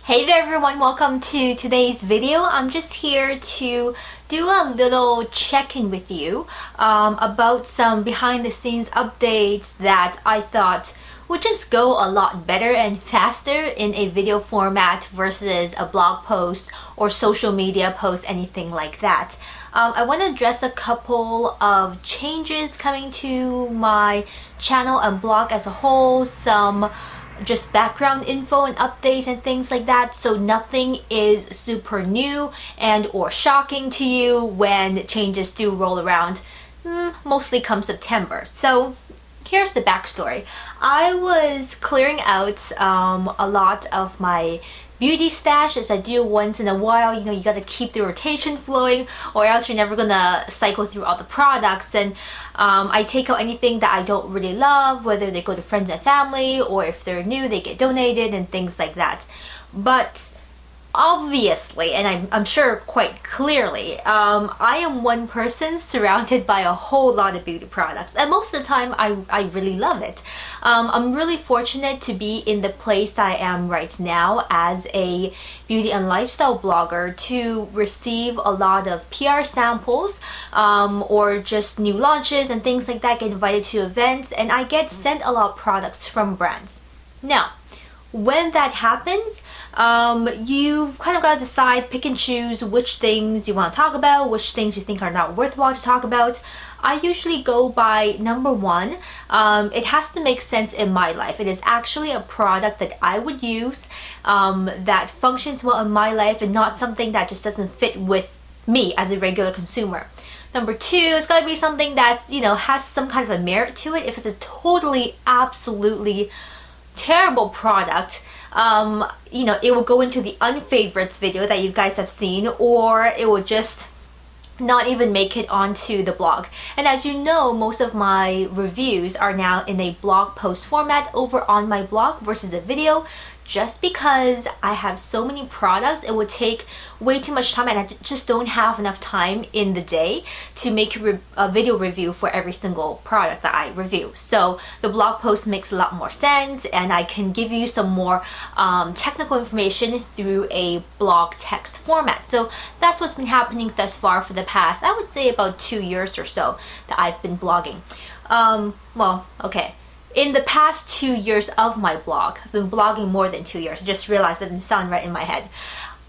Hey there everyone, welcome to today's video. I'm just here to do a little check-in with you about some behind the scenes updates that I thought would just go a lot better and faster in a video format versus a blog post or social media post, anything like that. I want to address a couple of changes coming to my channel and blog as a whole, some just background info and updates and things like that, so nothing is super new and or shocking to you when changes do roll around, mostly come September. So here's the backstory. I was clearing out a lot of my beauty stash, as I do once in a while. You gotta keep the rotation flowing or else you're never gonna cycle through all the products, and I take out anything that I don't really love, whether they go to friends and family or if they're new they get donated and things like that. But obviously, and I'm sure quite clearly, I am one person surrounded by a whole lot of beauty products, and most of the time I really love it. I'm really fortunate to be in the place I am right now as a beauty and lifestyle blogger to receive a lot of PR samples or just new launches and things like that, get invited to events, and I get sent a lot of products from brands. Now, when that happens, you've kind of got to decide, pick and choose which things you want to talk about, which things you think are not worthwhile to talk about. I usually go by number one, it has to make sense in my life. It is actually a product that I would use, that functions well in my life and not something that just doesn't fit with me as a regular consumer. Number two, it's got to be something that's, has some kind of a merit to it. If it's a totally, absolutely terrible product, it will go into the unfavorites video that you guys have seen, or it will just not even make it onto the blog. And as you know, most of my reviews are now in a blog post format over on my blog versus a video. Just because I have so many products, it would take way too much time and I just don't have enough time in the day to make a video review for every single product that I review. So the blog post makes a lot more sense and I can give you some more technical information through a blog text format. So that's what's been happening thus far for the past, I would say, about 2 years or so that I've been blogging. In the past 2 years of my blog, I've been blogging more than 2 years. I just realized that didn't sound right in my head.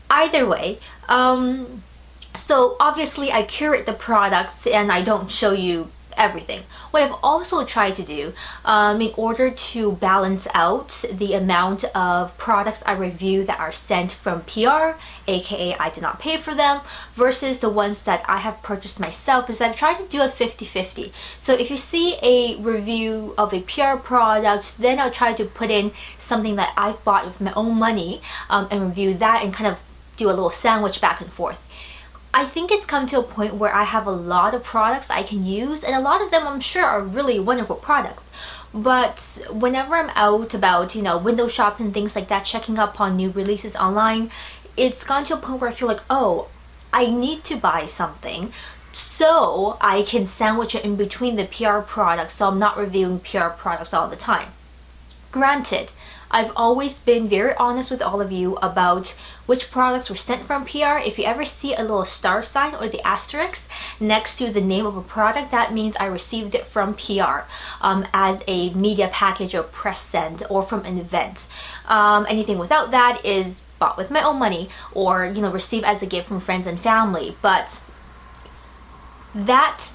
Either way, so obviously I curate the products and I don't show you everything. What I've also tried to do in order to balance out the amount of products I review that are sent from PR, aka I did not pay for them, versus the ones that I have purchased myself, is I've tried to do a 50-50. So if you see a review of a PR product, then I'll try to put in something that I've bought with my own money and review that and kind of do a little sandwich back and forth. I think it's come to a point where I have a lot of products I can use, and a lot of them I'm sure are really wonderful products. But whenever I'm out about, window shopping and things like that, checking up on new releases online, it's gone to a point where I feel like, oh, I need to buy something so I can sandwich it in between the PR products so I'm not reviewing PR products all the time. Granted, I've always been very honest with all of you about which products were sent from PR. If you ever see a little star sign or the asterisk next to the name of a product, that means I received it from PR as a media package or press send or from an event. Anything without that is bought with my own money or received as a gift from friends and family. But that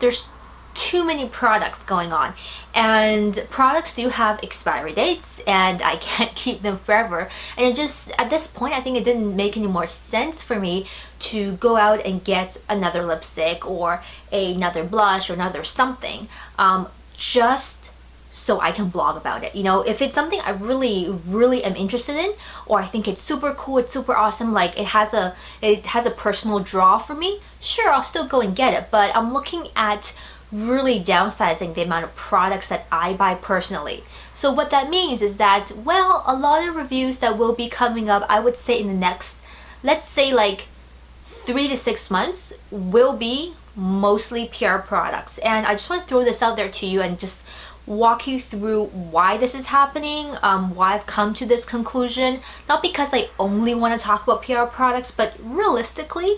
there's too many products going on, and products do have expiry dates and I can't keep them forever, and it just, at this point, I think it didn't make any more sense for me to go out and get another lipstick or another blush or another something just so I can blog about it. If it's something I really, really am interested in, or I think it's super cool, it's super awesome, like it has a personal draw for me, sure, I'll still go and get it. But I'm looking at really downsizing the amount of products that I buy personally. So what that means is that, well, a lot of reviews that will be coming up, I would say in the next, let's say like 3 to 6 months, will be mostly PR products. And I just want to throw this out there to you and just walk you through why this is happening, why I've come to this conclusion. Not because I only want to talk about PR products, but realistically,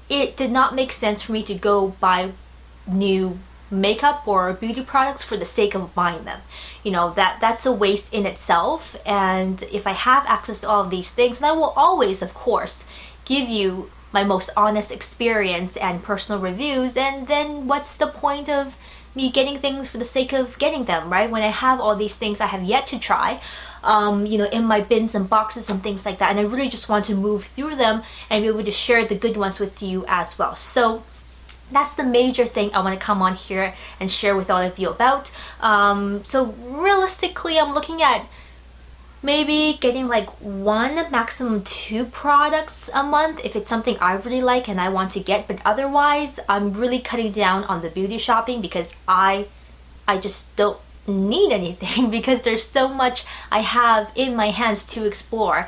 it did not make sense for me to go buy new makeup or beauty products for the sake of buying them. You know, that's a waste in itself. And if I have access to all of these things, and I will always, of course, give you my most honest experience and personal reviews, and then what's the point of me getting things for the sake of getting them, right? When I have all these things I have yet to try, you know, in my bins and boxes and things like that, and I really just want to move through them and be able to share the good ones with you as well. So that's the major thing I want to come on here and share with all of you about. So realistically, I'm looking at maybe getting like 1, maximum 2 products a month if it's something I really like and I want to get. But otherwise, I'm really cutting down on the beauty shopping because I just don't need anything because there's so much I have in my hands to explore.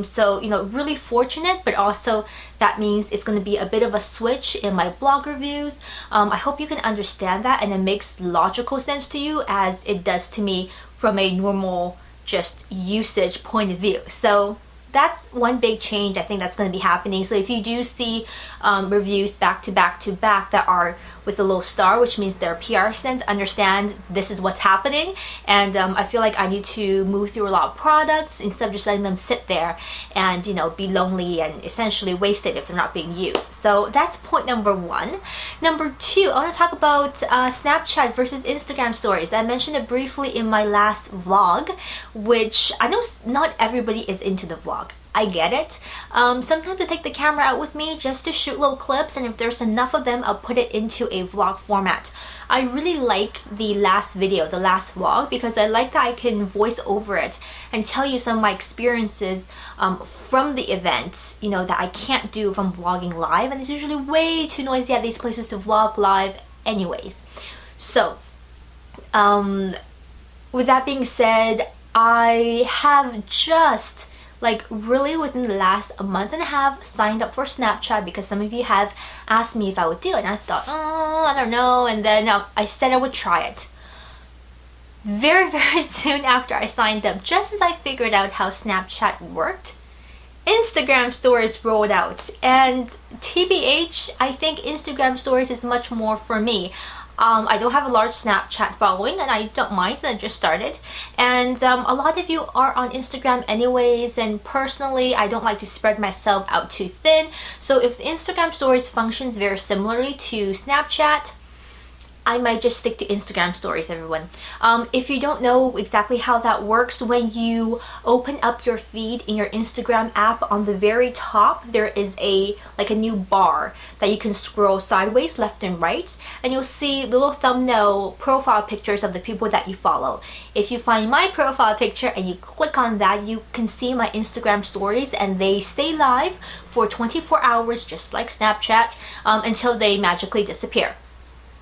So, you know, really fortunate, but also that means it's going to be a bit of a switch in my blog reviews. I hope you can understand that and it makes logical sense to you as it does to me from a normal just usage point of view. So that's one big change I think that's going to be happening. So if you do see reviews back to back to back that are with a little star, which means they're PR sent, understand this is what's happening. And I feel like I need to move through a lot of products instead of just letting them sit there and, you know, be lonely and essentially wasted if they're not being used. So that's point number 1. Number 2, I want to talk about Snapchat versus Instagram stories. I mentioned it briefly in my last vlog, which I know not everybody is into the vlog. I get it. Sometimes I take the camera out with me just to shoot little clips, and if there's enough of them, I'll put it into a vlog format. I really like the last video, the last vlog, because I like that I can voice over it and tell you some of my experiences from the event, you know, that I can't do if I'm vlogging live, and it's usually way too noisy at these places to vlog live anyways. So, with that being said, I have just like really within the last month and a half signed up for Snapchat because some of you have asked me if I would do it, and I thought, oh, I don't know, and then I said I would try it. Very soon after I signed up, just as I figured out how Snapchat worked, Instagram stories rolled out, and TBH, I think Instagram stories is much more for me. I don't have a large Snapchat following, and I don't mind since I just started. And a lot of you are on Instagram anyways, and personally, I don't like to spread myself out too thin. So if the Instagram stories functions very similarly to Snapchat, I might just stick to Instagram stories, everyone. If you don't know exactly how that works, when you open up your feed in your Instagram app, on the very top there is a new bar that you can scroll sideways, left and right, and you'll see little thumbnail profile pictures of the people that you follow. If you find my profile picture and you click on that, you can see my Instagram stories, and they stay live for 24 hours just like Snapchat until they magically disappear.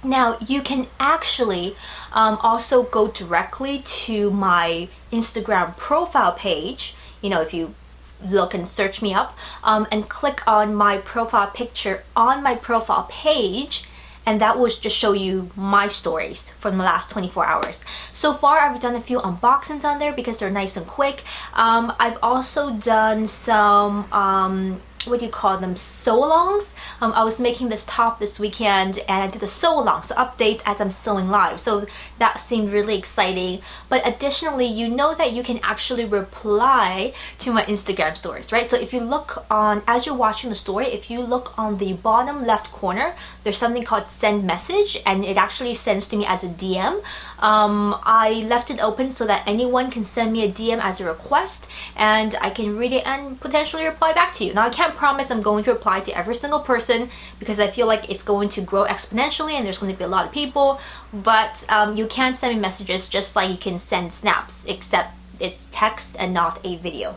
Now, you can actually also go directly to my Instagram profile page, you know, if you look and search me up, and click on my profile picture on my profile page, and that will just show you my stories from the last 24 hours. So far, I've done a few unboxings on there because they're nice and quick. I've also done some what do you call them, sew-alongs. I was making this top this weekend and I did a sew-along, so updates as I'm sewing live, so that seemed really exciting. But additionally, you know that you can actually reply to my Instagram stories, right? So if you look on, as you're watching the story, if you look on the bottom left corner, there's something called send message, and it actually sends to me as a DM. I left it open so that anyone can send me a DM as a request, and I can read it and potentially reply back to you. Now, I can't promise I'm going to reply to every single person because I feel like it's going to grow exponentially and there's going to be a lot of people, but you can send me messages just like you can send snaps, except it's text and not a video.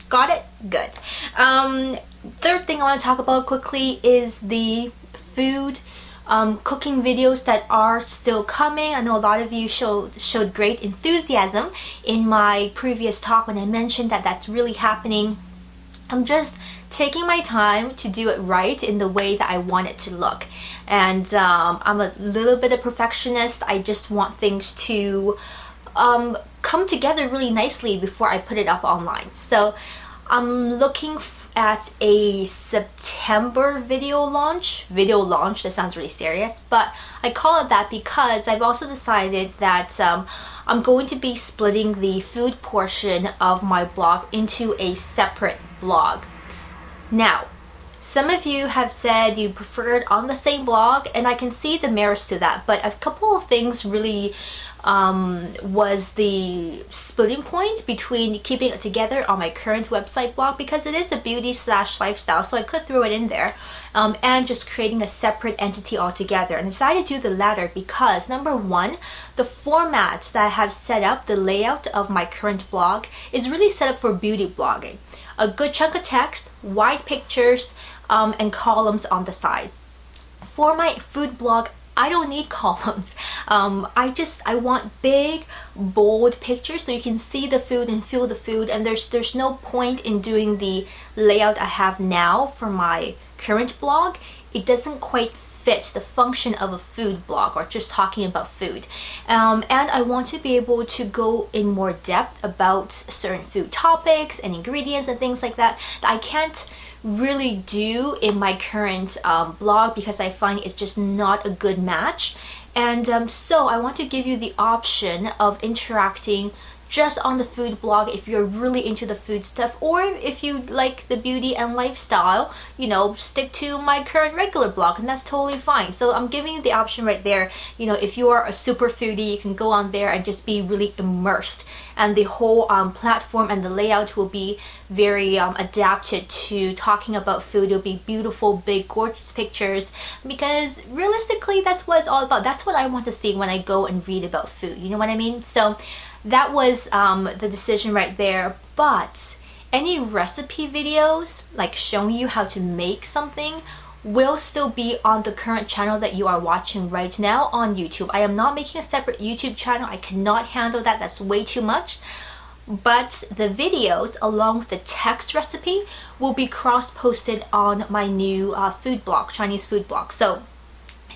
Got it? Good. Third thing I want to talk about quickly is the food cooking videos that are still coming. I know a lot of you showed great enthusiasm in my previous talk when I mentioned that that's really happening. I'm just taking my time to do it right in the way that I want it to look. And I'm a little bit of perfectionist. I just want things to come together really nicely before I put it up online. So I'm looking at a September video launch. That sounds really serious, but I call it that because I've also decided that I'm going to be splitting the food portion of my blog into a separate blog. Now, some of you have said you prefer it on the same blog, and I can see the merits to that, but a couple of things really was the splitting point between keeping it together on my current website blog, because it is a beauty/lifestyle, so I could throw it in there, and just creating a separate entity altogether. And I decided to do the latter because, number one, the format that I have set up, the layout of my current blog, is really set up for beauty blogging. A good chunk of text, wide pictures, and columns on the sides. For my food blog, I don't need columns. I want big, bold pictures so you can see the food and feel the food, and there's no point in doing the layout I have now for my current blog. It doesn't quite fit the function of a food blog or just talking about food. And I want to be able to go in more depth about certain food topics and ingredients and things like that I can't really do in my current blog, because I find it's just not a good match. And so I want to give you the option of interacting just on the food blog if you're really into the food stuff, or if you like the beauty and lifestyle, stick to my current regular blog, and that's totally fine. So I'm giving you the option right there. If you are a super foodie, you can go on there and just be really immersed, and the whole platform and the layout will be very adapted to talking about food. It'll be beautiful, big, gorgeous pictures, because realistically that's what it's all about. That's what I want to see when I go and read about food, you know what I mean? So that was the decision right there. But any recipe videos, like showing you how to make something, will still be on the current channel that you are watching right now on YouTube. I am not making a separate YouTube channel. I cannot handle that. That's way too much. But the videos along with the text recipe will be cross-posted on my new food blog, Chinese food blog. So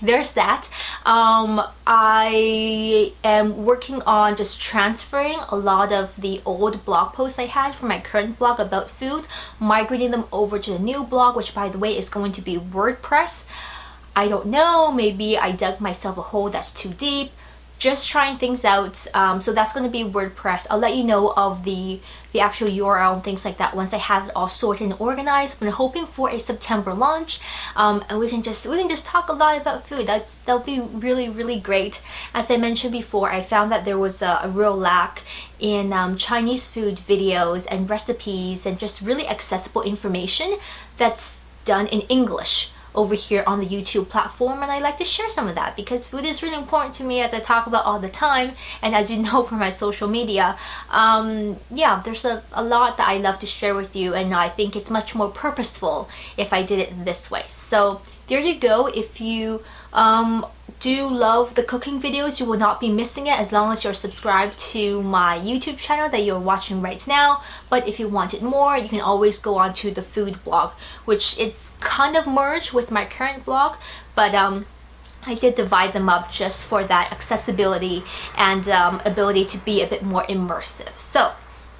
there's that. I am working on just transferring a lot of the old blog posts I had from my current blog about food, migrating them over to the new blog, which by the way is going to be WordPress. I don't know, maybe I dug myself a hole that's too deep. Just trying things out. So that's going to be WordPress. I'll let you know of the actual URL and things like that once I have it all sorted and organized. We're hoping for a September launch, and we can just talk a lot about food. That'll be really, really great. As I mentioned before, I found that there was a real lack in Chinese food videos and recipes and just really accessible information that's done in English over here on the YouTube platform, and I like to share some of that because food is really important to me, as I talk about all the time, and as you know from my social media. Yeah, there's a lot that I love to share with you, and I think it's much more purposeful if I did it this way. So there you go. If you do love the cooking videos, you will not be missing it as long as you're subscribed to my YouTube channel that you're watching right now. But if you wanted more, you can always go on to the food blog, which it's kind of merged with my current blog, but I did divide them up just for that accessibility and ability to be a bit more immersive. So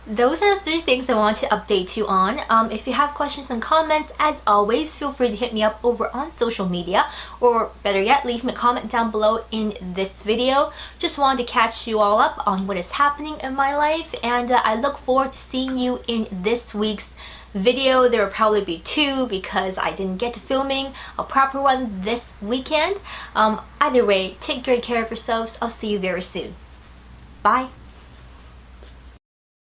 those are the 3 things I want to update you on. If you have questions and comments, as always, feel free to hit me up over on social media, or better yet, leave me a comment down below in this video. Just wanted to catch you all up on what is happening in my life, and I look forward to seeing you in this week's video. There will probably be 2 because I didn't get to filming a proper one this weekend. Either way, take great care of yourselves. I'll see you very soon. Bye.